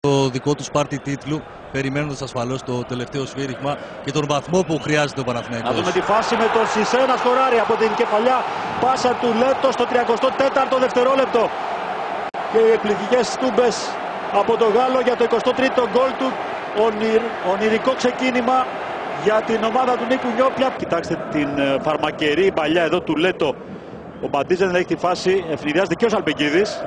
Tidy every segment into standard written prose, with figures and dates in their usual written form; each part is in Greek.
Το δικό του πάρτι τίτλου, περιμένοντας ασφαλώς το τελευταίο σφύριγμα και τον βαθμό που χρειάζεται ο Παναθηναϊκός. Να δούμε τη φάση με τον Σισέ να σκοράρει από την κεφαλιά πάσα του Λέτο στο 34ο δευτερόλεπτο. Και οι εκπληκτικές τούμπες από τον Γάλλο για το 23ο γκολ του. Ονειρικό ξεκίνημα για την ομάδα του Νίκου Νιόπλια. Κοιτάξτε την φαρμακερή παλιά εδώ του Λέτο. Ο Μπαντίζα δεν έχει τη φάση, ευνηδιάζεται και ο Σαλπικίδης.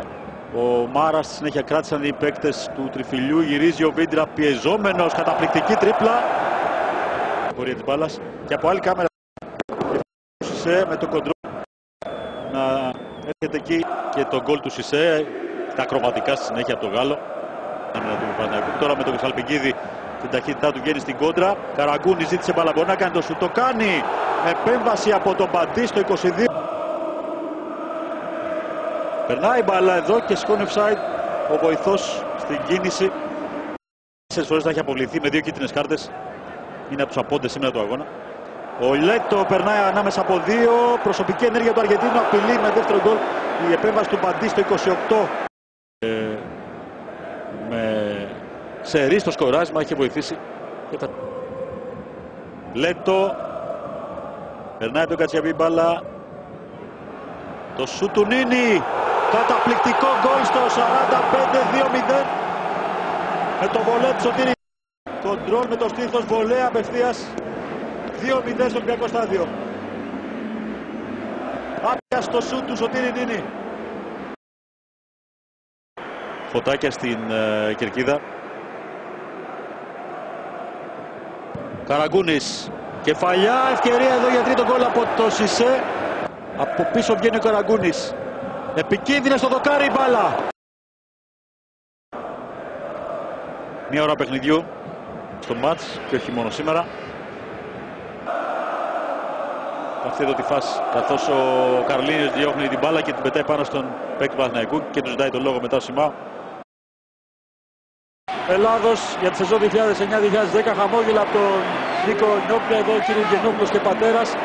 Ο Μάρας στη συνέχεια κράτησαν οι παίκτες του τριφυλιού. Γυρίζει ο Βίντρα πιεζόμενος, καταπληκτική τρίπλα. Πορεία της μπάλας και από άλλη κάμερα του Σισέ με το κοντρόλ να έρχεται εκεί και το γκολ του Σισέ. Τα ακροβατικά στη συνέχεια από τον Γάλλο. Τώρα με τον Σαλπικίδη την ταχύτητά του βγαίνει στην κόντρα. Καραγκούνη ζήτησε μπάλα, μπορεί να κάνει το σου. Το κάνει με επέμβαση από τον Μπαντή στο 22. Περνάει μπάλα εδώ και σηκώνει offside ο βοηθός στην κίνηση. 4 φορές θα έχει αποβληθεί με 2 κίτρινες κάρτες. Είναι από τους απόντες σήμερα του αγώνα. Ο Λέτο περνάει ανάμεσα από 2. Προσωπική ενέργεια του Αργεντίνου. Απειλή με δεύτερο γκολ. Η επέμβαση του Μπαντή στο 28. Με σερί στο σκοράσμα έχει βοηθήσει. Λέτο. Περνάει τον Κατσιαβή μπάλα. Το σου του Νίνη. Καταπληκτικό γκολ στο 45-2-0 με το βολέ του Σωτήρη. Κοντρόλ με το στήθος, βολέ απευθείας 2-0 στο Ολυμπιακό στάδιο. Άπια στο σου του Σωτήρη Νίνη. Φωτάκια στην κερκίδα. Καραγκούνης. Κεφαλιά, ευκαιρία εδώ για τρίτο γκολ από το Σισέ. Από πίσω βγαίνει ο Καραγκούνης. Επικίνδυνη στο δοκάρι η μπάλα. Μία ώρα παιχνιδιού στο μάτς και όχι μόνο σήμερα. Αυτή εδώ τη φάση καθώς ο Καρλίνιος διώχνει την μπάλα και την πετάει πάνω στον παίκτη του Παναθηναϊκού και του ζητάει τον λόγο μετά ο Σιμάου. Ελλάδος για τη σεζόν 2009-2010, χαμόγελα από τον Νίκο Νιόπλια, εδώ ο κύριος Γενόπουλος και πατέρας.